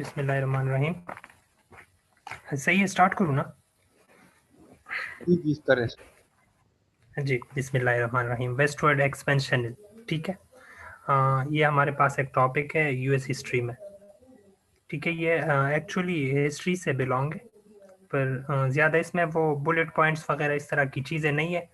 बिस्मिल्लाहिर्रहमानिर्रहीम। सही है, स्टार्ट करूँ ना? जी करें। जी, बिस्मिल्लाहिर्रहमानिर्रहीम। वेस्टवर्ड एक्सपेंशन, ठीक है। ये हमारे पास एक टॉपिक है यूएस हिस्ट्री में, ठीक है। ये एक्चुअली हिस्ट्री से बिलोंग है, पर ज़्यादा इसमें वो बुलेट पॉइंट्स वगैरह इस तरह की चीज़ें नहीं है।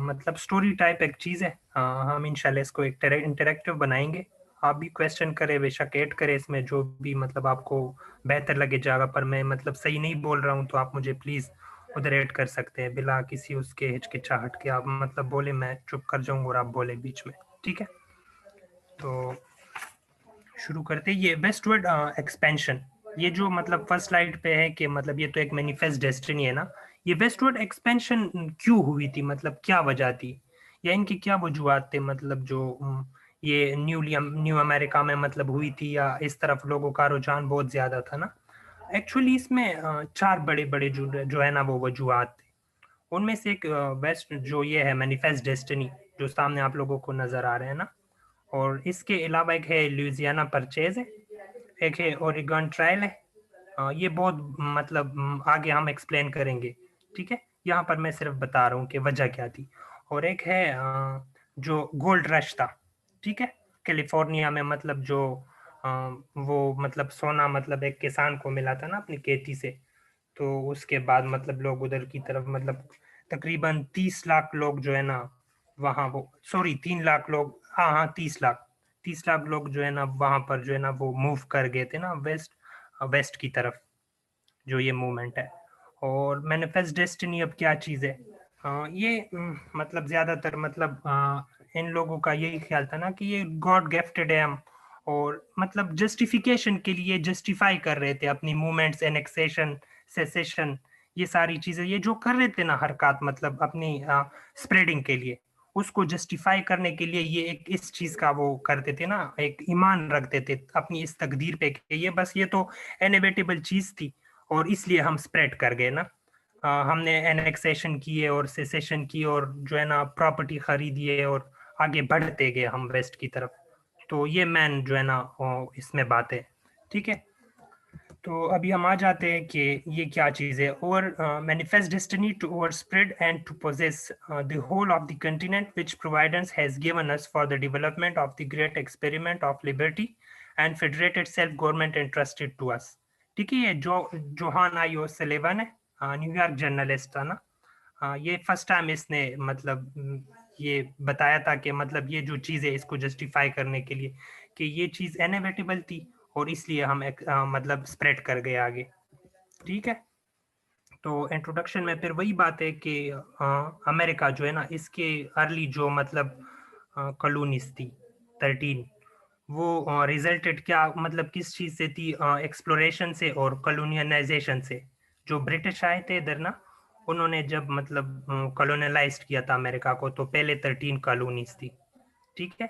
मतलब स्टोरी टाइप एक चीज़ है। हम इंशाल्लाह इसको एक इंटरेक्टिव बनाएंगे। आप भी क्वेश्चन करें, बेशक ऐड करें इसमें, जो भी मतलब आपको बेहतर लगे जाएगा। पर मैं मतलब सही नहीं बोल रहा हूँ तो आप मुझे प्लीज़ उधर ऐड कर सकते हैं बिला किसी उसके हिचकिचाहट के। आप मतलब बोले, मैं चुप कर जाऊँगा और आप बोले बीच में, ठीक है। तो शुरू करते हैं। ये वेस्टवर्ड एक्सपेंशन, ये जो मतलब फर्स्ट स्लाइड पे है कि मतलब ये तो एक मैनिफेस्ट डेस्टिनी है ना। ये वेस्टवर्ड एक्सपेंशन क्यों हुई थी, मतलब क्या वजह थी या इनकी क्या वजूहत थे, मतलब जो ये न्यू अमेरिका में मतलब हुई थी, या इस तरफ लोगों का रुझान बहुत ज्यादा था ना। एक्चुअली इसमें चार बड़े बड़े जो है ना वो वजूहत थे। उनमें से एक वेस्ट जो ये है मैनिफेस्ट डेस्टिनी, जो सामने आप लोगों को नजर आ रहे हैं ना। और इसके अलावा एक है लुइसियाना परचेज है, एक है ओरेगन ट्रायल है। ये बहुत मतलब आगे हम एक्सप्लेन करेंगे, ठीक है। यहाँ पर मैं सिर्फ बता रहा हूँ कि वजह क्या थी। और एक है जो गोल्ड रश था, ठीक है, कैलिफोर्निया में। मतलब जो वो मतलब सोना मतलब एक किसान को मिला था ना अपनी खेती से। तो उसके बाद मतलब लोग उधर की तरफ मतलब तकरीबन 30 लाख लोग जो है ना वहाँ, वो सॉरी 3 लाख लोग, हाँ हाँ 30 लाख लोग जो है ना वहाँ पर जो है ना वो मूव कर गए थे ना वेस्ट की तरफ, जो ये मूवमेंट है। और मैनिफेस्ट डेस्टिनी अब क्या चीज़ है? ये मतलब ज़्यादातर मतलब इन लोगों का यही ख्याल था ना कि ये गॉड गिफ्टेड है हम। और मतलब जस्टिफिकेशन के लिए जस्टिफाई कर रहे थे अपनी मूवमेंट्स, एनेक्सेशन, सेसेशन, ये सारी चीज़ें ये जो कर रहे थे ना हरकत, मतलब अपनी स्प्रेडिंग के लिए, उसको जस्टिफाई करने के लिए ये एक इस चीज़ का वो करते थे ना, एक ईमान रखते थे अपनी इस तकदीर पे कि ये बस ये तो इनएविटेबल चीज़ थी और इसलिए हम स्प्रेड कर गए ना। हमने एनेक्सेशन किए और सेसेशन की और जो है ना प्रॉपर्टी खरीदी है और आगे बढ़ते गए हम वेस्ट की तरफ। तो ये मैन जो है ना इसमें बात है, ठीक है। तो अभी हम आ जाते हैं कि ये क्या चीज़ है। और manifest destiny to overspread and to possess the whole of the continent which providence has given us for the development of the great experiment of liberty and federated self government entrusted to us, ठीक है। ये जो Johan आयो सलेवन है, New York journalist था ना। ये first time इसने मतलब ये बताया था कि मतलब ये जो चीज़ है इसको जस्टिफाई करने के लिए कि ये चीज़ इनएविटेबल थी और इसलिए हम मतलब स्प्रेड कर गए आगे, ठीक है। तो इंट्रोडक्शन में फिर वही बात है कि अमेरिका जो है ना इसके अर्ली जो मतलब कॉलोनीज थी 13, वो रिजल्टेड क्या मतलब किस चीज़ से थी? एक्सप्लोरेशन से और कॉलोनियलाइजेशन से। जो ब्रिटिश आए थे इधर ना, उन्होंने जब मतलब कॉलोनलाइज किया था अमेरिका को, तो पहले 13 कॉलोनीज थी, ठीक है।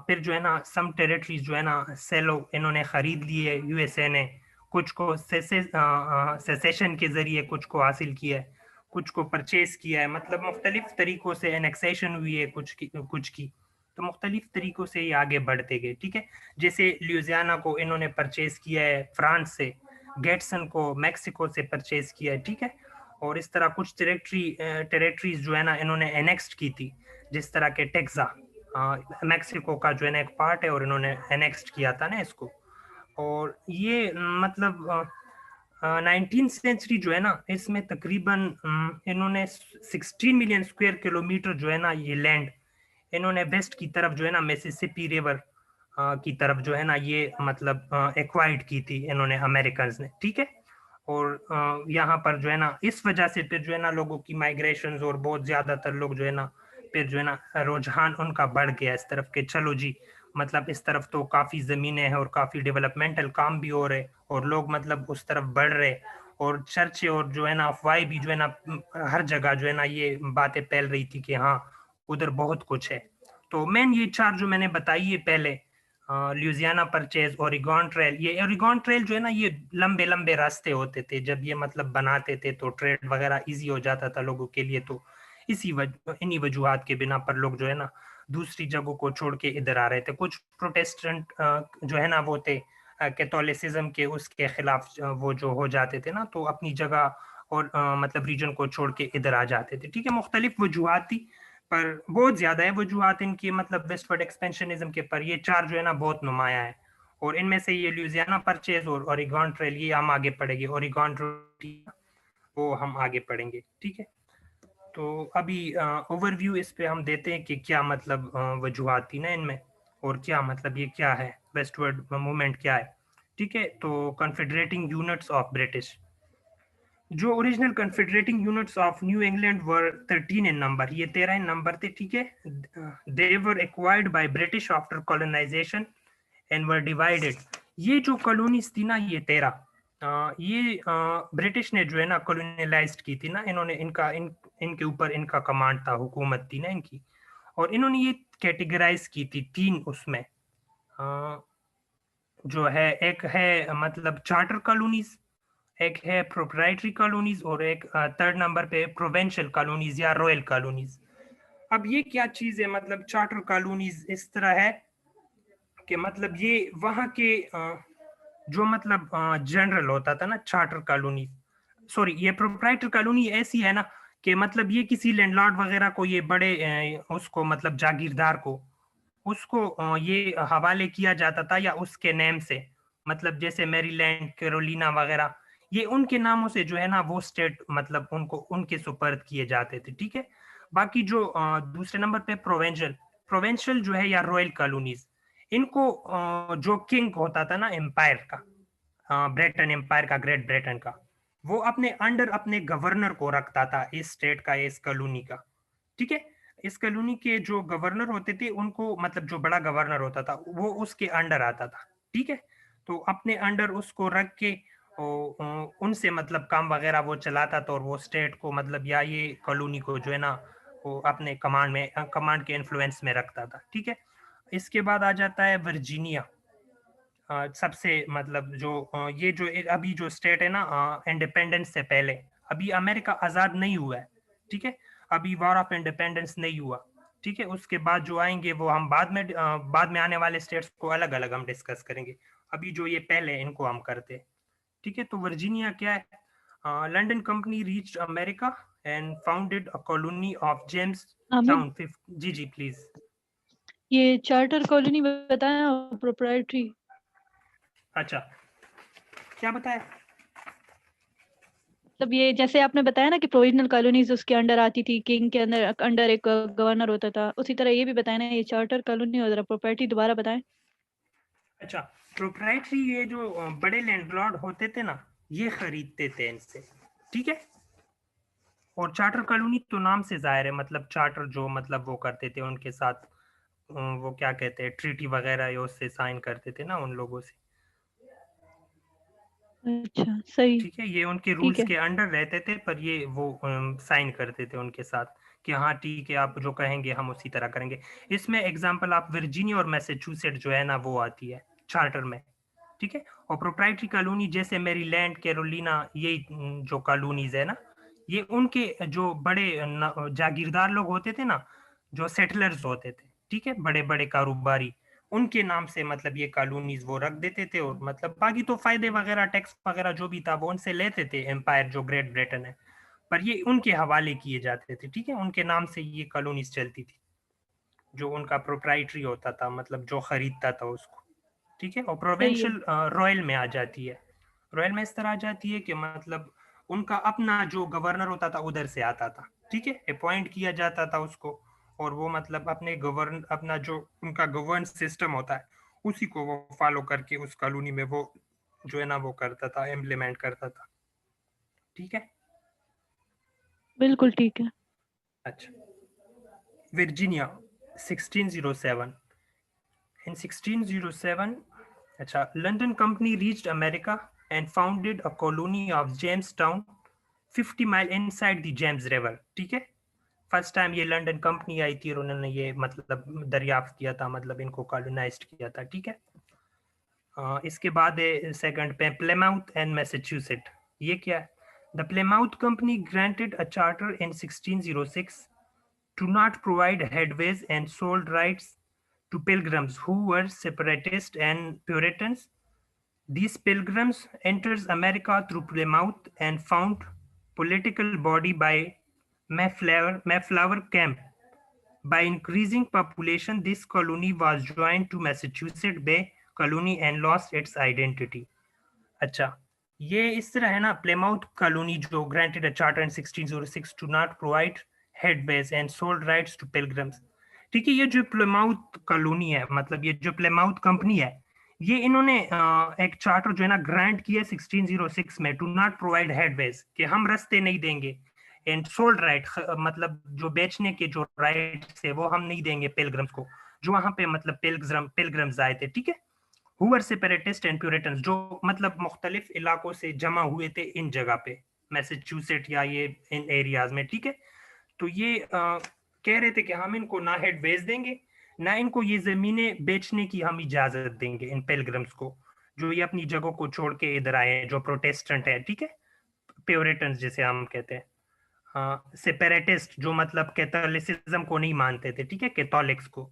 फिर जो है ना सम टेरिटरीज जो है ना सेलो इन्होंने खरीद लिए यूएसए ने, कुछ को सेसेशन के जरिए कुछ को हासिल किया है, कुछ को परचेज किया है। मतलब मुख्तलिफ तरीकों से एनेक्सेशन हुई है कुछ की। तो मुख्तलिफ तरीकों से ये आगे बढ़ते गए, ठीक है। जैसे ल्यूजियाना को इन्होंने परचेज किया है फ्रांस से, गेटसन को मैक्सिको से परचेज किया है, ठीक है। और इस तरह कुछ टेरिटरीज जो है ना इन्होंने एनेक्स्ट की थी, जिस तरह के टेक्सा मैक्सिको का जो है ना एक पार्ट है और इन्होंने एनेक्स्ट किया था ना इसको। और ये मतलब 19th सेंचुरी जो है ना इसमें तकरीबन इन्होंने 16 मिलियन स्क्वायर किलोमीटर जो है ना ये लैंड इन्होंने वेस्ट की तरफ जो है ना मिसिसिपी रिवर की तरफ जो है ना ये मतलब एक्वायर्ड की थी इन्होंने अमेरिकन ने, ठीक है। और यहाँ पर जो है ना इस वजह से फिर जो है ना लोगों की माइग्रेशन और बहुत ज्यादातर लोग जो है ना फिर जो है ना रुझान उनका बढ़ गया इस तरफ के, चलो जी मतलब इस तरफ तो काफी जमीनें हैं और काफी डेवलपमेंटल काम भी हो रहे और लोग मतलब उस तरफ बढ़ रहे। और चर्चे और जो है ना अफवाहें भी जो है ना हर जगह जो है ना ये बातें फैल रही थी कि हाँ उधर बहुत कुछ है। तो मेन ये चार जो मैंने बताई है पहले, ल्यूजियाना परचेज, ओरेगन ट्रेल। ये ओरेगन ट्रेल जो है ना ये लंबे लंबे रास्ते होते थे, जब ये मतलब बनाते थे तो ट्रेड वगैरह इजी हो जाता था लोगों के लिए। तो इन्हीं वजूहत के बिना पर लोग जो है ना दूसरी जगहों को छोड़ के इधर आ रहे थे। कुछ प्रोटेस्टेंट जो है ना वो थे कैथोलिसिज्म के उसके खिलाफ वो जो हो जाते थे ना, तो अपनी जगह और मतलब रीजन को छोड़ के इधर आ जाते थे। ठीक है, मुख्तलिफ वजूहात थी, पर बहुत ज्यादा है वजूहात इनकी, मतलब वेस्टवर्ड एक्सपेंशनिज्म के, पर ये चार जो है ना बहुत नुमाया है। और इनमें से ये लुइसियाना परचेज और ओरेगॉन ट्रेल, ये हम आगे पढ़ेंगे। ओरेगॉन वो हम आगे पढ़ेंगे। ठीक है, तो अभी ओवरव्यू इस पे हम देते हैं कि क्या मतलब वजूहात थी ना इनमें, और क्या मतलब ये क्या है वेस्टवर्ड मूवमेंट क्या है। ठीक है, तो कन्फेडरेटिंग यूनिट्स ऑफ ब्रिटिश, जो original confederating units of New England were 13 in number, ये 13 इन नंबर थे। ठीक है, they were acquired by British after colonization and were divided. ये जो कॉलोनीज थी ना, ये 13, ये ब्रिटिश ने जो है ना कॉलोनियलाइज्ड की थी ना, इन्होंने इनके ऊपर इनका कमांड था, हुकूमत थी ना इनकी, और इन्होंने ये कैटेगराइज की थी तीन उसमें, जो है एक है मतलब चार्टर कॉलोनीज, एक है प्रोप्राइटरी कॉलोनीज, और एक थर्ड नंबर पे प्रोवेंशियल कॉलोनीज या रॉयल कॉलोनीज। अब ये क्या चीज है, मतलब चार्टर कॉलोनीज इस तरह है कि मतलब ये वहाँ के जो मतलब जनरल होता था ना चार्टर कॉलोनी, सॉरी ये प्रोप्राइटर कॉलोनी ऐसी है ना कि मतलब ये किसी लैंडलॉर्ड वगैरह को, ये बड़े उसको मतलब जागीरदार को, उसको ये हवाले किया जाता था या उसके नेम से, मतलब जैसे मैरीलैंड, कैरोलिना वगैरह, ये उनके नामों से जो है ना वो स्टेट मतलब उनको उनके सुपर्द किए जाते थे। ठीक है, बाकी जो दूसरे नंबर पे प्रोवेंशियल, प्रोवेंशियल जो है या रॉयल कॉलोनीज, इनको जो किंग होता था ना एम्पायर का, ब्रिटेन एम्पायर का, ग्रेट ब्रिटेन का, वो अपने अंडर अपने गवर्नर को रखता था इस स्टेट का, इस कॉलोनी का। ठीक है, इस कॉलोनी के जो गवर्नर होते थे उनको, मतलब जो बड़ा गवर्नर होता था वो उसके अंडर आता था। ठीक है, तो अपने अंडर उसको रख के उनसे मतलब काम वगैरह वो चलाता था, और वो स्टेट को मतलब या ये कॉलोनी को जो है ना वो अपने कमांड में, कमांड के इन्फ्लुएंस में रखता था। ठीक है, इसके बाद आ जाता है वर्जीनिया, सबसे मतलब जो ये जो अभी जो स्टेट है ना इंडिपेंडेंस से पहले, अभी अमेरिका आज़ाद नहीं हुआ है। ठीक है, अभी वॉर ऑफ इंडिपेंडेंस नहीं हुआ। ठीक है, उसके बाद जो आएंगे वो हम बाद में आने वाले स्टेट्स को अलग अलग हम डिस्कस करेंगे। अभी जो ये पहले इनको हम करते हैं। ठीक है, तो वर्जीनिया क्या है, London company reached America and founded a colony of James हामिद, टाउन। जी जी प्लीज। ये चार्टर कॉलोनी बताया, प्रोप्राइटरी। अच्छा, क्या बताया? मतलब ये जैसे आपने बताया ना कि प्रोविजनल कॉलोनीज उसके अंडर आती थी, किंग के अंदर अंडर एक गवर्नर होता था, उसी तरह ये भी बताया ना ये चार्टर कॉलोनी और प्रॉपर्टी दोबारा बताएं। अच्छा, प्रोप्राइटरी, ये जो बड़े लैंडलॉर्ड होते थे ना, ये खरीदते थे इनसे। ठीक है, और चार्टर कॉलोनी तो नाम से जाहिर है, मतलब चार्टर जो मतलब वो करते थे उनके साथ, वो क्या कहते हैं, ट्रीटी वगैरह ये उससे साइन करते थे ना उन लोगों से। अच्छा, सही। ठीक है, ये उनके ठीक रूल्स है। के अंडर रहते थे, पर ये वो साइन करते थे उनके साथ कि हाँ ठीक है, आप जो कहेंगे हम उसी तरह करेंगे। इसमें एग्जांपल आप वर्जीनिया और मैसेच्यूसेट जो है ना वो आती है चार्टर में। ठीक है, और प्रोप्राइटरी कॉलोनी जैसे मैरीलैंड, कैरोलिना, ये जो कॉलोनीज है ना, ये उनके जो बड़े जागीरदार लोग होते थे ना, जो सेटलर्स होते थे, ठीक है, बड़े बड़े कारोबारी, उनके नाम से मतलब ये कॉलोनीज वो रख देते थे, और मतलब बाकी तो फायदे वगैरह, टैक्स वगैरह जो भी था वो उनसे लेते थे एम्पायर जो ग्रेट ब्रिटेन है, पर ये उनके हवाले किए जाते थे। ठीक है, उनके नाम से ये कॉलोनीज चलती थी, जो उनका प्रोप्राइटरी होता था, मतलब जो खरीदता था उसको। ठीक है, और सही है। प्रोवेंशियल रॉयल में आ जाती है। रॉयल में इस तरह आ जाती है कि मतलब उनका अपना जो गवर्नर होता था उधर से आता था। ठीक है, अपॉइंट किया जाता था उसको, और वो मतलब अपने गवर्न अपना जो उनका गवर्न सिस्टम होता है उसी को वो फॉलो करके उस कॉलोनी में वो जो है ना वो करता था, इम्प्लीमेंट करता था। ठीक है, बिल्कुल ठीक है। अच्छा, वर्जीनिया 1607, in 1607, अच्छा, London company reached America and founded a colony of Jamestown 50 mile inside the James River। ठीक है, फर्स्ट टाइम ये लंदन कंपनी आई थी और उन्होंने ये मतलब दरियाफ्त किया था, मतलब इनको कॉलोनाइज्ड किया था। ठीक है, इसके बाद सेकंड पे प्लेमाउथ एंड मैसेच्यूसेट, ये क्या है? The Plymouth company granted a charter in 1606 to not provide headways and sold rights to pilgrims who were separatists and Puritans These pilgrims enters America through Plymouth and found political body by Mayflower Camp. By increasing population, this colony was joined to Massachusetts Bay Colony and lost its identity. अच्छा, ये इस तरह है ना, प्लेमाउथ colony जो granted a charter in 1606 to not provide headways and sold rights to pilgrims. ठीक है, ये जो प्लेमाउथ कॉलोनी है, मतलब ये जो प्लेमाउथ कंपनी है, ये इन्होंने एक चार्टर जो है ना ग्रांट किया 1606 में, टू नॉट प्रोवाइड हेडवेज, कि हम रास्ते नहीं देंगे, एंड सोल्ड राइट, मतलब जो बेचने के जो राइट्स है वो हम नहीं देंगे पिलग्रिम्स को, जो वहां पे मतलब पिलग्रिम्स आए थे, ठीक है, who were separatists and puritans, जो मतलब मुख्तलिफ इलाकों से जमा हुए थे इन जगह पे, मैसेच्यूसेट या ये इन एरियाज में, ठीक है। तो ये कह रहे थे कि हम इनको ना हेड बेच देंगे, ना इनको ये जमीनें बेचने की हम इजाजत देंगे इन पिलग्रिम्स को, जो ये अपनी जगहों को छोड़ के इधर आए हैं, जो प्रोटेस्टेंट है, ठीक है, प्योरिटन्स जिसे हम कहते हैं, सेपरेटिस्ट जो मतलब कैथोलिसिज्म को नहीं मानते थे, ठीक है, कैथोलिक्स को।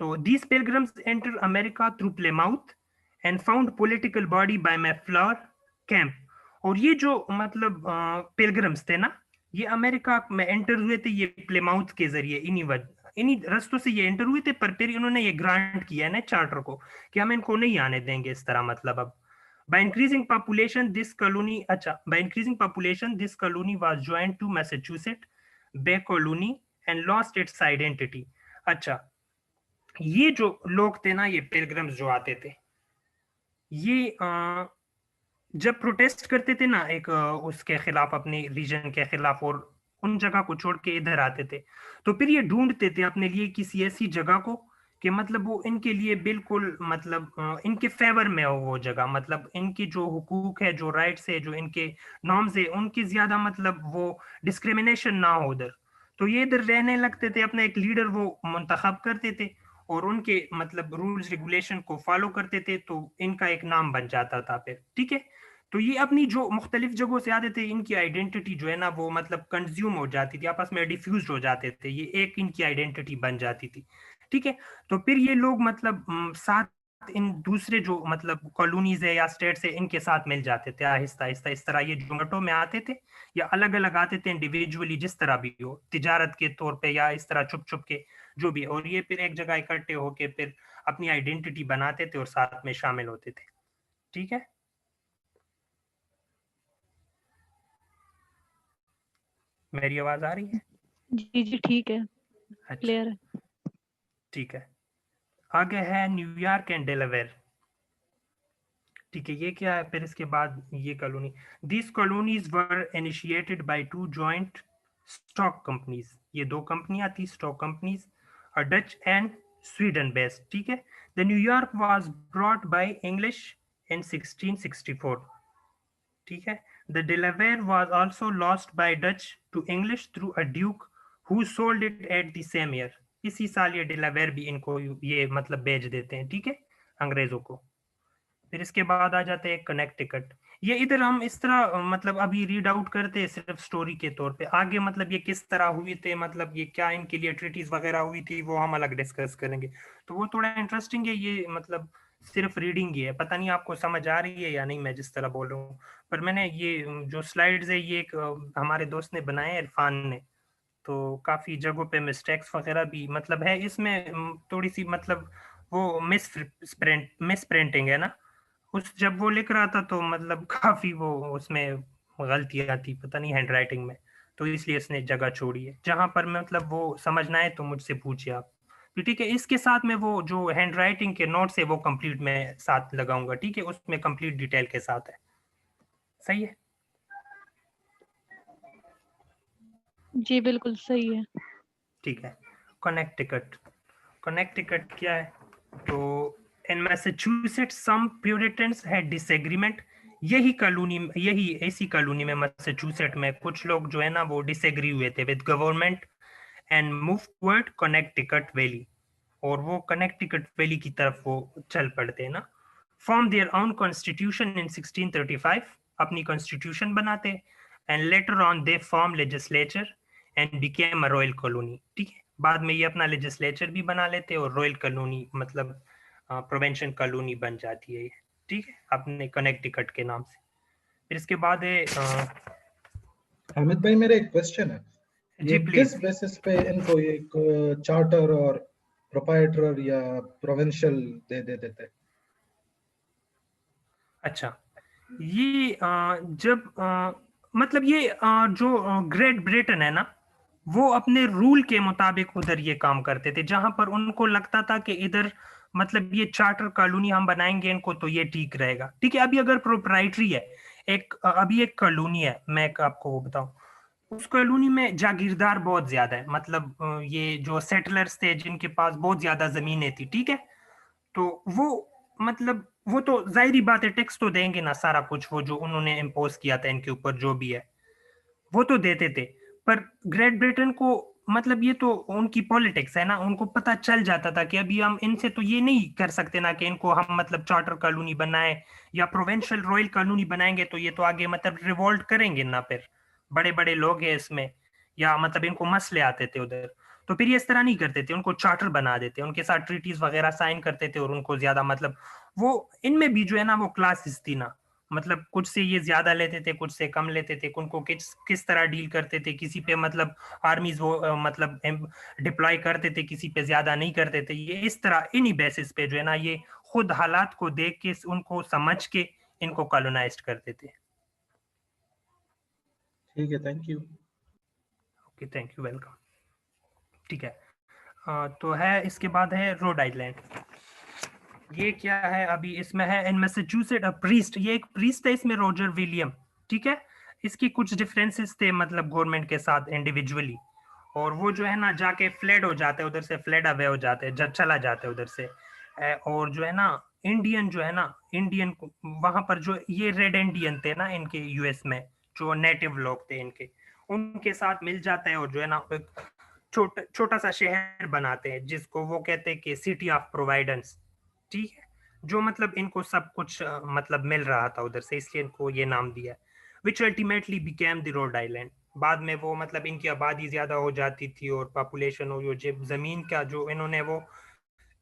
तो these pilgrims enter America through Plymouth and found political body by Mayflower Camp. और ये जो मतलब पिलग्रिम्स थे ना, ये अमेरिका में एंटर हुए थे ये प्लेमाउथ के जरिए, इन्हीं रास्तों से ये एंटर हुए थे, पर फिर इन्होंने ये ग्रांट किया है ना चार्टर को कि हम इनको नहीं आने देंगे इस तरह, मतलब अब by increasing population this colony, अच्छा, by increasing population this colony was joined to Massachusetts Bay Colony and lost its identity. अच्छा, ये जो लोग थे ना, ये पिलग्रिम्स जो आते थे, ये जब प्रोटेस्ट करते थे ना एक उसके खिलाफ, अपने रीजन के खिलाफ, और उन जगह को छोड़ के इधर आते थे, तो फिर ये ढूंढते थे अपने लिए किसी ऐसी जगह को कि मतलब वो इनके लिए बिल्कुल मतलब इनके फेवर में हो वो जगह, मतलब इनकी जो हुकूक है, जो राइट्स है, जो इनके नॉर्म्स है, उनकी ज्यादा मतलब वो डिस्क्रिमिनेशन ना हो उधर। तो ये इधर रहने लगते थे, अपना एक लीडर वो मुंतखब करते थे और उनके मतलब रूल्स रेगुलेशन को फॉलो करते थे, तो इनका एक नाम बन जाता था फिर, ठीक है। तो ये अपनी जो मुख्तलिफ जगहों से आते थे, इनकी आइडेंटिटी जो है ना वो मतलब कंज्यूम हो जाती थी, आपस में डिफ्यूज हो जाते थे, ये एक इनकी आइडेंटिटी बन जाती थी, ठीक है। तो फिर ये लोग मतलब साथ इन दूसरे जो मतलब कॉलोनीज है या स्टेट्स है, इनके साथ मिल जाते थे आहिस्ता आहिस्ता, इस तरह ये जुमटों में आते थे या अलग अलग आते थे इंडिविजुअली, जिस तरह भी हो, तिजारत के तौर पे या इस तरह छुप छुप के जो भी, और ये फिर एक जगह इकट्ठे होके फिर अपनी आइडेंटिटी बनाते थे और साथ में शामिल होते थे, ठीक है। मेरी आवाज आ रही है? जी जी ठीक है, अच्छा, क्लियर है। ठीक है। आगे है न्यूयॉर्क एंड डेलावेयर, ठीक है, ये क्या है, फिर इसके बाद ये colony, this colonies were initiated by two joint stock companies, ये दो कंपनियां थी stock companies, Dutch and Sweden based, ठीक है। The New York was brought by English in 1664, ठीक है। The Delaware was also lost by Dutch to English through a duke who sold it at the same year, इसी साल ये Delaware भी इनको ये मतलब बेच देते हैं, ठीक है, अंग्रेजों को। फिर इसके बाद आ जाते हैं कनेक्टिकट, ये इधर हम इस तरह मतलब अभी रीड आउट करते हैं सिर्फ स्टोरी के तौर पे, आगे मतलब ये किस तरह हुई थे, मतलब ये क्या इनके लिए ट्रीटीज वगैरह हुई थी, वो हम अलग डिस्कस करेंगे, तो वो थोड़ा इंटरेस्टिंग है, ये मतलब सिर्फ रीडिंग ही है, पता नहीं आपको समझ आ रही है या नहीं मैं जिस तरह बोल रहा हूँ, पर मैंने ये जो स्लाइड्स है ये एक हमारे दोस्त ने बनाए, इरफान ने, तो काफी जगहों पे मिस्टेक्स वगैरह भी मतलब है इसमें, थोड़ी सी मतलब वो मिस प्रिंटिंग है ना, उस जब वो लिख रहा था तो मतलब काफी वो उसमें गलतियां थी, पता नहीं हैंड राइटिंग में, तो इसलिए उसने जगह छोड़ी है, जहां पर मतलब वो समझना है तो मुझसे पूछिए आप, तो ठीक है। इसके साथ में वो जो हैंड राइटिंग के नोट्स है वो कंप्लीट में साथ लगाऊंगा, ठीक है, उसमें कंप्लीट डिटेल के साथ है, सही है। जी बिल्कुल सही है। ठीक है, कनेक्टिकट, कनेक्टिकट क्या है, तो in Massachusetts some puritans had disagreement, यही ऐसी कॉलोनी में मैसेच्यूसेट में कुछ लोग जो है ना वो डिसएग्री हुए थे with government and move toward Connecticut valley, और वो कनेक्टिकट वैली की तरफ वो चल पड़ते हैं ना, form their own constitution in 1635, अपनी कॉन्स्टिट्यूशन बनाते, and later on they form legislature and became a royal colony, ठीक है, बाद में ये अपना लेजिस्लेचर भी बना लेते और रॉयल कॉलोनी मतलब प्रोवेंशन कॉलोनी बन जाती है ये, ठीक है, अपने कनेक्टिकट के नाम से। फिर इसके बाद है हामिद भाई, मेरा एक क्वेश्चन है, जी ये प्लीज। किस बेसिस पे इनको एक चार्टर और प्रोप्राइटर या प्रोविंशियल दे देते? अच्छा, ये जब मतलब ये जो ग्रेट ब्रिटेन है ना, वो अपने रूल के मुताबिक उधर ये काम करते थे, जहां पर उनको लगता था कि इधर मतलब ये चार्टर कॉलोनी हम बनाएंगे इनको तो ये ठीक रहेगा। ठीक है, अभी अगर प्रोप्राइटरी है, एक अभी एक कॉलोनी है, मैं आपको वो बताऊं, उस कॉलोनी में जागीरदार बहुत ज्यादा है, मतलब ये जो सेटलर्स थे जिनके पास बहुत ज्यादा जमीनें थी, ठीक है, तो वो मतलब वो तो जाहिर बात है टैक्स तो देंगे ना, सारा कुछ वो जो उन्होंने इम्पोज किया था इनके ऊपर जो भी है वो तो देते थे। पर ग्रेट ब्रिटेन को मतलब ये तो उनकी पॉलिटिक्स है ना, उनको पता चल जाता था कि अभी हम इनसे तो ये नहीं कर सकते ना कि इनको हम मतलब चार्टर कॉलोनी बनाए या प्रोविंशियल रॉयल कॉलोनी बनाएंगे तो ये तो आगे मतलब रिवोल्ट करेंगे ना, फिर बड़े बड़े लोग हैं इसमें, या मतलब इनको मसले आते थे उधर। तो फिर ये इस तरह नहीं करते थे, उनको चार्टर बना देते, उनके साथ ट्रीटीज वगैरह साइन करते थे, और उनको ज्यादा मतलब वो इनमें भी जो है ना वो क्लासेस थी ना, मतलब कुछ से ये ज्यादा लेते थे, कुछ से कम लेते थे, उनको किस किस तरह डील करते थे, किसी पे मतलब आर्मीज वो मतलब डिप्लॉय करते थे, किसी पे ज्यादा नहीं करते थे, ये इस तरह इन्हीं बेसिस पे जो है ना ये खुद हालात को देख के उनको समझ के इनको कॉलोनाइज्ड करते थे। ठीक है, thank you. Okay, thank you, welcome. ठीक है, तो है इसके बाद है रोड आइलैंड। ये क्या है, अभी इसमें है इन मैसेच्यूसेट प्रीस्ट, ये एक प्रीस्ट है इसमें, रॉजर विलियम, ठीक है। इसकी कुछ डिफरेंसेस थे मतलब गवर्नमेंट के साथ इंडिविजुअली, और वो जो है ना जाके फ्लड हो जाते हैं उधर से, फ्लड अवे हो जाते हैं, जब चला जाते हैं उधर से। और जो है ना इंडियन जो है ना, इंडियन वहां पर जो ये रेड इंडियन थे ना इनके यूएस में, जो नेटिव लोग थे इनके, उनके साथ मिल जाता है, और जो है ना एक छोटा सा शहर बनाते हैं जिसको वो कहते हैं कि सिटी ऑफ प्रोवाइडेंस, ठीक है, जो मतलब इनको सब कुछ मतलब मिल रहा था उधर से, इसलिए इनको ये नाम दिया, which ultimately became the Rhode Island. बाद में वो मतलब इनकी आबादी ज्यादा हो जाती थी और पॉपुलेशन हो, जो जमीन का जो इन्होंने वो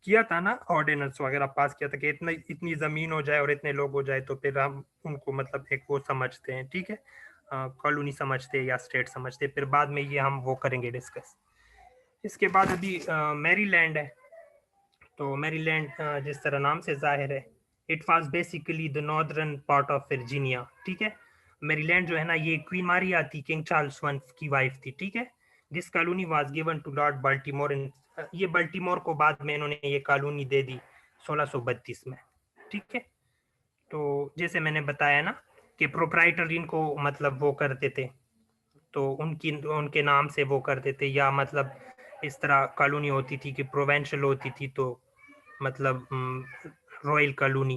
किया था ना, ऑर्डिनेंस वगैरह पास किया था कि इतना इतनी जमीन हो जाए और इतने लोग हो जाए तो फिर हम उनको मतलब एक वो समझते हैं, ठीक है, कॉलोनी समझते हैं या स्टेट समझते हैं। फिर बाद में ये हम वो करेंगे डिस्कस। इसके बाद अभी मैरीलैंड है। तो मैरीलैंड जिस तरह नाम से जाहिर है, it was basically the northern part of Virginia, ठीक है। मैरीलैंड जो है ना ये क्वीन मारिया थी, किंग चार्ल्स वन की वाइफ थी, ठीक है। This colony was given to lord Baltimore in, ये बाल्टीमोर को बाद में इन्होंने ये कॉलोनी दे दी 1632 में, ठीक है। तो जैसे मैंने बताया ना कि प्रोप्राइटर इनको मतलब वो करते थे, तो उनकी उनके नाम से वो करते थे, या मतलब इस तरह कॉलोनी होती थी कि प्रोवेंशियल होती थी तो मतलब रॉयल कॉलोनी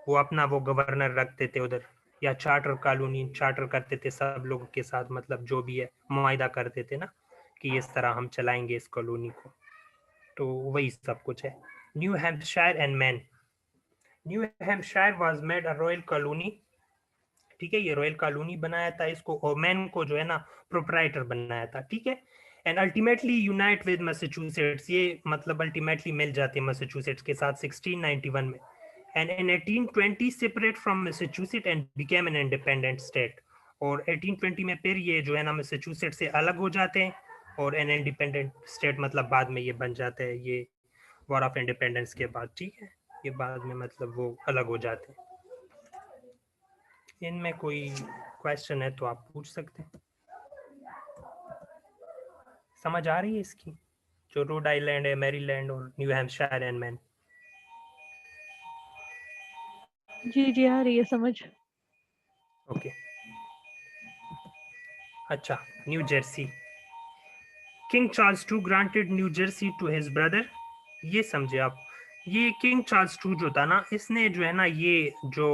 वो अपना वो गवर्नर रखते थे उधर, या चार्टर कॉलोनी चार्टर करते थे सब लोगों के साथ, मतलब जो भी है मुआयदा करते थे ना कि इस तरह हम चलाएंगे इस कॉलोनी को। तो वही सब कुछ है। New Hampshire and man, new Hampshire was made a royal colony, ठीक है, ये रॉयल कॉलोनी बनाया था इसको, और मैन को जो है ना प्रोप्राइटर बनाया था, ठीक है। And ultimately unite with Massachusetts, ये मतलब अल्टीमेटली मिल जाते हैं मैसेच्यूसेट्स के साथ 1691 में, and in 1820 separate from Massachusetts and became an independent state. और 1820 में फिर ये जो है ना मैसेच्यूसेट्स से अलग हो जाते हैं और एन इंडिपेंडेंट स्टेट मतलब बाद में ये बन जाते हैं, ये वॉर ऑफ इंडिपेंडेंस के बाद, ठीक है, ये बाद में मतलब वो अलग हो जाते हैं। इनमें कोई क्वेश्चन है तो आप पूछ सकते हैं। समझ आ रही है इसकी, जो रोड आइलैंड है, मैरीलैंड और न्यू हैम्पशायर एंड मैन? जी जी आ रही है समझ। ओके, अच्छा, New Jersey, King Charles two granted New Jersey to his brother. ये समझे आप, ये किंग चार्ल्स टू जो था ना, इसने जो है ना ये जो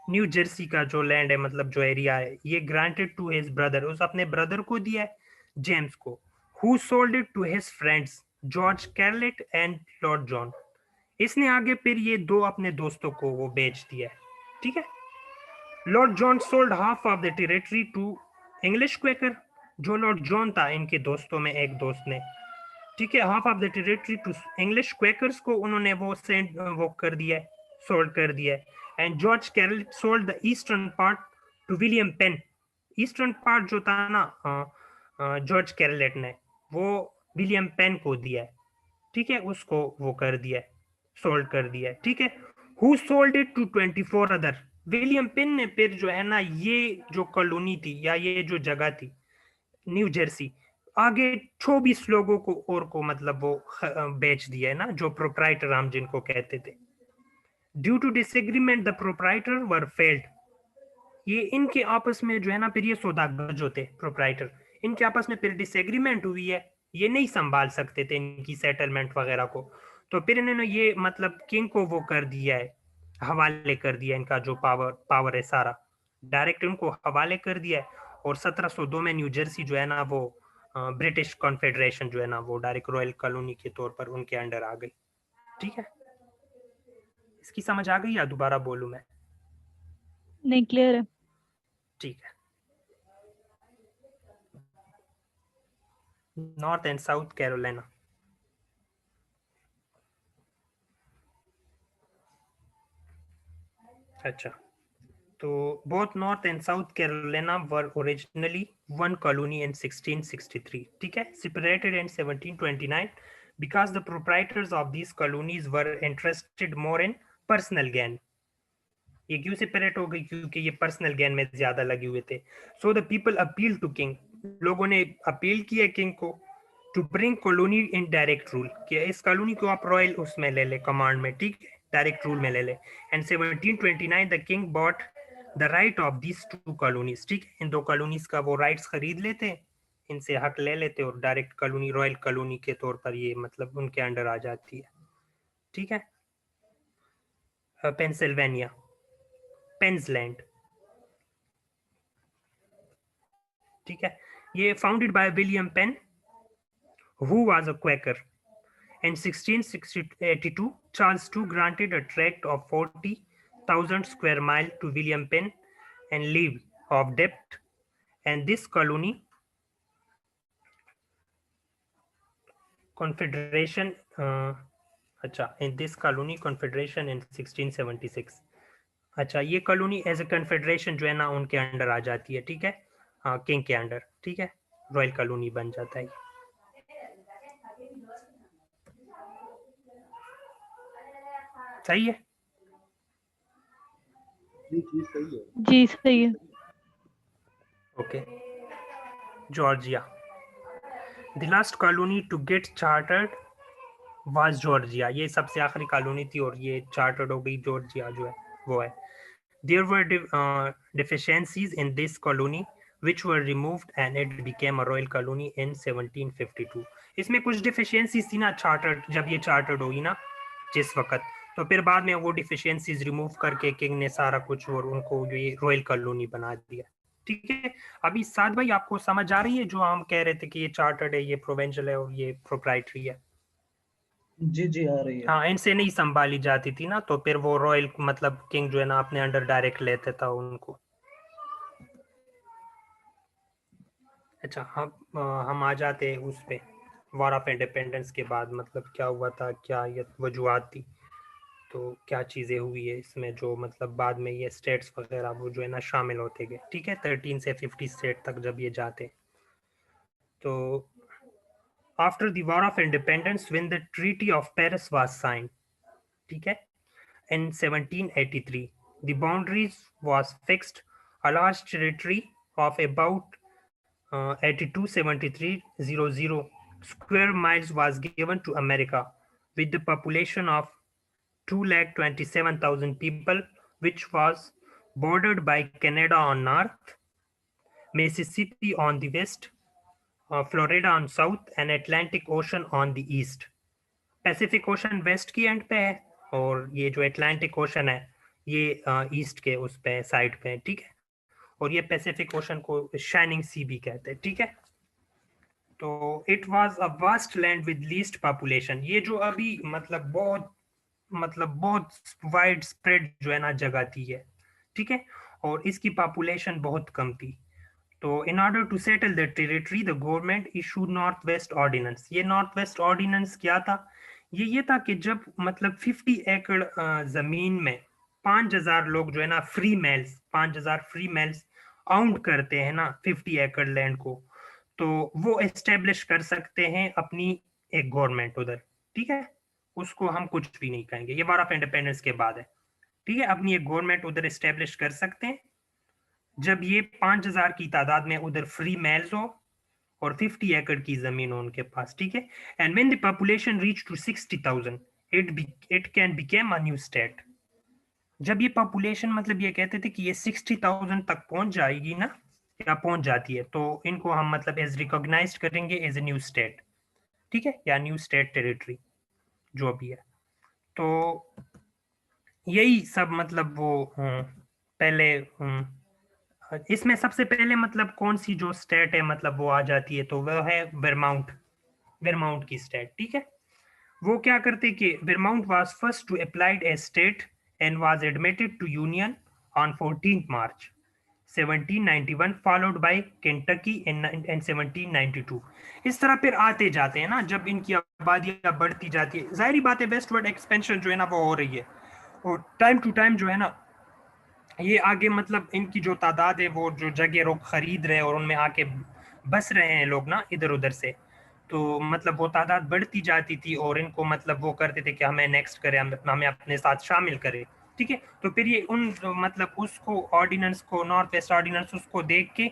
न्यू जर्सी का जो लैंड है मतलब जो एरिया है, ये ग्रांटेड टू हिज ब्रदर, उस अपने ब्रदर को दिया है, जेम्स को, who sold it to his friends George Carteret and lord John. इसने आगे फिर ये दो अपने दोस्तों को वो बेच दिया है, ठीक है। Lord John sold half of the territory to English Quaker, जो लॉर्ड जॉन था इनके दोस्तों में एक दोस्त ने, ठीक है, half of the territory to English Quakers को उन्होंने वो सेंड वो कर दिया है, सोल्ड कर दिया है। एंड जॉर्ज कैरल sold the eastern part to William Penn. Eastern part जो था ना जॉर्ज कैरलेट ने, वो विलियम पेन को दिया है, ठीक है, उसको वो कर दिया है, सोल्ड कर दिया है, ठीक है। Who sold it to 24 other. William Penn ने फिर जो है ना ये जो कॉलोनी थी या ये जो जगह थी न्यू जर्सी, आगे 24 लोगों को और को मतलब वो बेच दिया है ना, जो प्रोप्राइटर हम जिनको कहते थे। Due to disagreement the proprietor were failed. ये इनके आपस में जो है ना फिर ये सौदागर जो थे प्रोप्राइटर, इनके आपस में फिर डिसएग्रीमेंट हुई है, ये नहीं संभाल सकते थे इनकी सेटलमेंट वगैरह को, तो फिर इन्होंने ये मतलब किंग को वो कर दिया है, हवाले कर दिया, इनका जो पावर है सारा डायरेक्ट उनको हवाले कर दिया है। और 1702 में न्यू जर्सी जो है ना वो ब्रिटिश कॉन्फेडरेशन जो है ना वो डायरेक्ट रॉयल कॉलोनी के तौर पर उनके अंडर आ गई, ठीक है। इसकी समझ आ गई या दोबारा बोलूं मैं? नहीं, क्लियर है। ठीक है। नॉर्थ एंड साउथ कैरोलिना, अच्छा, तो both North and South Carolina were originally one colony in 1663, ठीक है, separated in 1729 because the proprietors of these colonies were interested more in personal gain। ये क्यों सेपरेट हो गई? क्योंकि ये पर्सनल गेन में ज्यादा लगे हुए थे। So the people appeal to king, लोगों ने अपील किया किंग को, to bring colony in direct rule, कि इस कॉलोनी को आप रॉयल उसमें ले ले, कमांड में, ठीक है, डायरेक्ट रूल में ले ले। And 1729 the king bought the right of these two colonies, ठीक है, इन दो कॉलोनीज का वो राइट्स खरीद लेते, इनसे हक ले लेते और डायरेक्ट कॉलोनी रॉयल कॉलोनी के तौर पर ये मतलब उनके अंडर आ जाती है, ठीक है। पेंसिल्वेनिया, पेन्सलैंड, ठीक है, ये founded by William pen who was a Quaker. In 1682, Charles II granted a tract of 40,000 square mile to William Penn and leave of debt, and this colony confederation in this colony confederation in 1676। अच्छा, ये colony as a confederation जो है ना उनके under आ जाती है, ठीक है, किंग के अंडर, ठीक है, रॉयल कॉलोनी बन जाता है। सही है? जी सही है। जी सही है। Okay, Georgia, the last colony to get chartered was Georgia, ये सबसे आखिरी कॉलोनी थी और ये चार्टर्ड हो गई, जॉर्जिया जो है वो है। There were deficiencies in this colony which were removed and it became a royal colony in 1752। इसमें कुछ डिफिशियंसीज थी ना चार्टर्ड, जब ये चार्टर्ड हुई ना जिस वक्त, तो फिर बाद में वो डिफिशियंसीज रिमूव करके किंग ने सारा कुछ और उनको ये रॉयल कॉलोनी बना दिया, ठीक है। अभी साद भाई आपको समझ आ रही है जो हम कह रहे थे कि ये चार्टर्ड है, ये प्रोविंशियल है और ये प्रोप्राइटरी है? जी जी आ रही है। हाँ, इनसे नहीं संभाली जाती थी ना, तो फिर वो रॉयल मतलब किंग जो है ना अपने अंडर डायरेक्ट लेते था उनको। अच्छा, हम आ जाते हैं उस पे, वॉर ऑफ इंडिपेंडेंस के बाद मतलब क्या हुआ था, क्या ये वजूहत थी, तो क्या चीज़ें हुई है इसमें जो मतलब बाद में ये स्टेट्स वगैरह वो जो है ना शामिल होते गए, ठीक है, 13 से 50 स्टेट तक जब ये जाते। तो after the war of independence when the treaty of Paris was signed, ठीक है, in 1783 the boundaries was fixed, a large territory of about 82,730 square miles was given to America with the population of 227,000 people, which was bordered by Canada on north, Mississippi on the west, Florida on south and Atlantic Ocean on the east। Pacific Ocean west की end पे है और ये जो Atlantic ocean है ये east के उस पे साइड पे है, ठीक है, और ये पैसिफिक ओशन को शाइनिंग सी भी कहते हैं, ठीक है। तो it was a vast land with least population, ये जो अभी मतलब बहुत वाइड स्प्रेड जो है ना जगह थी है, ठीक है, और इसकी पॉपुलेशन बहुत कम थी। तो in order to settle the territory the government issued north west ordinance. ये नॉर्थ वेस्ट ऑर्डिनेंस क्या था? ये था कि जब मतलब 50 एकड़ जमीन में 5,000 लोग जो है ना फ्री मेल्स, 5,000 फ्री मेल्स आउंड करते हैं ना 50 एकड़ लैंड को, तो वो एस्टेब्लिश कर सकते हैं अपनी एक गवर्नमेंट उधर, ठीक है। उसको हम कुछ भी नहीं कहेंगे, ये वार ऑफ इंडिपेंडेंस के बाद है, ठीक है। अपनी एक गवर्नमेंट उधर एस्टेब्लिश कर सकते हैं जब ये 5,000 की तादाद में उधर फ्री मेल्स हो और 50 एकड़ की जमीन हो उनके पास, ठीक है। And when the population reach to 60,000 it can became a new state. जब ये पॉपुलेशन मतलब ये कहते थे कि ये 60,000 तक पहुंच जाएगी ना, या पहुंच जाती है, तो इनको हम मतलब एज रिकॉग्नाइज्ड करेंगे एज ए न्यू स्टेट, ठीक है, या न्यू स्टेट टेरिटरी जो भी है। तो यही सब मतलब वो पहले इसमें सबसे पहले मतलब कौन सी जो स्टेट है मतलब वो आ जाती है, तो वो है वेरमाउंट, वेरमाउंट की स्टेट, ठीक है। वो क्या करते कि Vermont was first to applied a state and was admitted to union on 14 March 1791 followed by Kentucky in 1792। इस तरह फिर आते जाते हैं ना, जब इनकी आबादियां बढ़ती जाती है, जाहिर बात है वेस्टवर्ड एक्सपेंशन जो है ना वो हो रही है, और टाइम टू टाइम जो है ना ये आगे मतलब इनकी जो तादाद है, वो जो जगह लोग खरीद रहे हैं और उनमें आके बस रहे हैं लोग ना इधर उधर से, तो मतलब वो तादाद बढ़ती जाती थी और इनको मतलब वो करते थे कि हमें नेक्स्ट करें, हमें अपने साथ शामिल करें, ठीक है। तो फिर ये उन मतलब उसको ऑर्डिनेंस को, नॉर्थ वेस्ट ऑर्डिनेंस, उसको देख के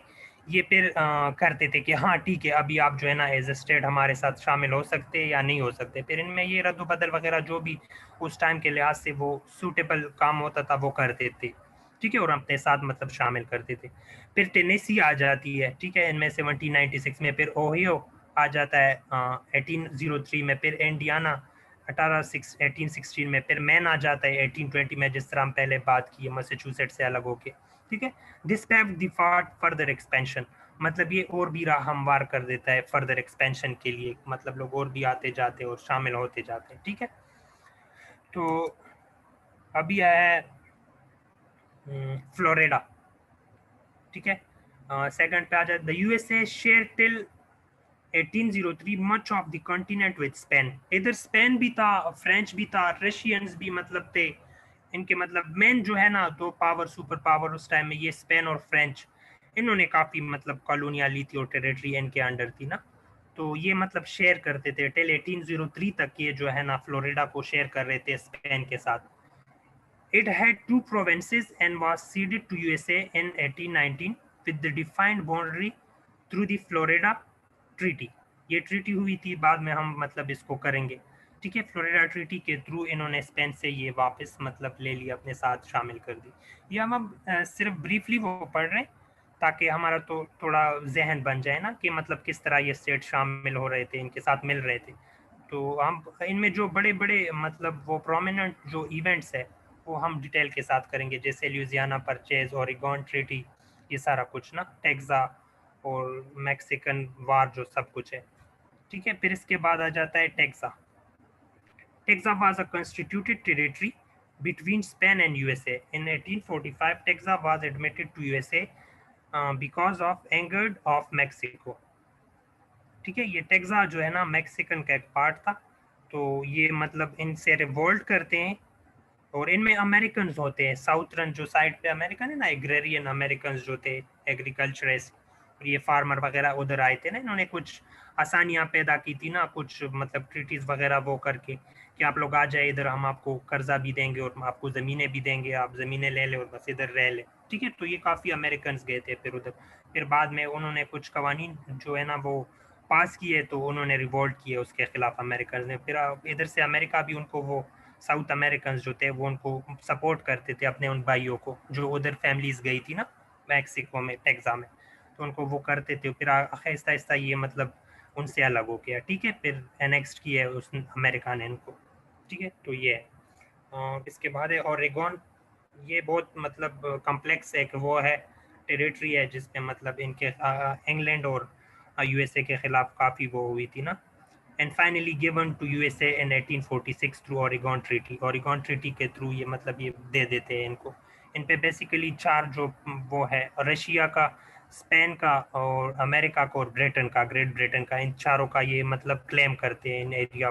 ये फिर करते थे कि हाँ ठीक है, अभी आप जो है ना एज ए स्टेट हमारे साथ शामिल हो सकते हैं या नहीं हो सकते। फिर इनमें ये रद्द-बदल वगैरह जो भी उस टाइम के लिहाज से वो सूटेबल काम होता था वो करते थे, ठीक है, और अपने साथ मतलब शामिल करते थे। फिर टेनेसी आ जाती है, ठीक है, इनमें 1796 में। फिर ओहियो आ जाता है 1803 में। फिर इंडियाना 1816 में। फिर मैन आ जाता है 1820 में, जिस तरह हम पहले बात की है, मैसाचुसेट्स से अलग होके, ठीक है। This paved the further expansion, मतलब ये और भी राह हमवार कर देता है फर्दर एक्सपेंशन के लिए, मतलब लोग और भी आते जाते और शामिल होते जाते हैं, ठीक है। तो अभी है फ्लोरिडा, ठीक है, सेकंड पे आ जाए। The USA share till 1803 much of the continent with Spain. इधर स्पेन भी था, फ्रेंच भी था, रशियंस भी मतलब थे। इनके मतलब मेन जो है ना दो पावर, सुपर पावर उस टाइम में, ये स्पेन और फ्रेंच, इन्होंने काफी मतलब कॉलोनियां ली थी और टेरिटरी इनके अंडर थी ना, तो ये मतलब शेयर करते थे टिल 1803 तक। ये जो है ना फ्लोरिडा को शेयर कर रहे थे स्पेन के साथ। It had two provinces and was ceded to USA in 1819 with the defined boundary through the Florida Treaty. ये ट्रीटी हुई थी, बाद में हम मतलब इसको करेंगे, ठीक है। फ्लोरिडा ट्रीटी के थ्रू इन्होंने स्पेन से ये वापस मतलब ले लिया, अपने साथ शामिल कर दी। ये हम अब सिर्फ ब्रीफली वो पढ़ रहे हैं ताकि हमारा तो थोड़ा जहन बन जाए ना कि मतलब किस तरह ये स्टेट शामिल हो रहे थे, इनके साथ मिल रहे थे। तो हम इनमें जो बड़े बड़े मतलब वो प्रोमिनेंट जो इवेंट्स है वो हम डिटेल के साथ करेंगे, जैसे ल्यूजियाना परचेज, ओरेगॉन ट्रीटी, ये सारा कुछ ना, टेक्सा और मैक्सिकन वार जो सब कुछ है, ठीक है। फिर इसके बाद आ जाता है taxa. Taxa was a constituted territory between Spain and USA. In 1845, Texas was admitted to USA because of anger of Mexico. ठीक है, ये टेक्सा जो है ना मैक्सिकन का एक पार्ट था, तो ये मतलब इनसे रिवोल्ट करते हैं, और इनमें अमेरिकन होते हैं, साउथर्न जो साइड पे अमेरिकन है ना, एग्रेरियन अमेरिकन जो थे, एग्रीकल्चरिस्ट, और ये फार्मर वगैरह उधर आए थे ना, इन्होंने कुछ आसानियां पैदा की थी ना, कुछ मतलब ट्रीटीज वगैरह वो करके कि आप लोग आ जाए इधर, हम आपको कर्जा भी देंगे और आपको ज़मीनें भी देंगे, आप ज़मीनें ले ले और बस इधर रह ले, ठीक है। तो ये काफ़ी अमेरिकन गए थे फिर उधर। फिर बाद में उन्होंने कुछ कवानीन जो है ना वो पास किए, तो उन्होंने रिवोल्ट किए उसके खिलाफ अमेरिकन ने। फिर इधर से अमेरिका भी उनको वो साउथ अमेरिकन जो थे वो उनको सपोर्ट करते थे, अपने उन भाइयों को जो उधर फैमिलीज गई थी ना मैक्सिको में, टेक्सा में, तो उनको वो करते थे। फिर आहिस्ता आहिस्ता ये मतलब उनसे अलग हो गया, ठीक है। फिर एनेक्स्ट किया उस अमेरिका ने इनको, ठीक है। तो ये है। इसके बाद है ओरेगॉन। ये बहुत मतलब कम्प्लेक्स एक वो है, टेरिटरी है जिसमें मतलब इनके इंग्लैंड और यूएसए के खिलाफ काफ़ी वो हुई थी ना। And finally given to USA in 1846 through Oregon treaty. Oregon treaty के थ्रू ये मतलब ये दे देते हैं इनको। इन पे बेसिकली चार जो वो है, रशिया का, स्पेन का और अमेरिका का और ब्रिटेन का, ग्रेट ब्रिटेन का, इन चारों का ये मतलब क्लेम करते हैं इन एरिया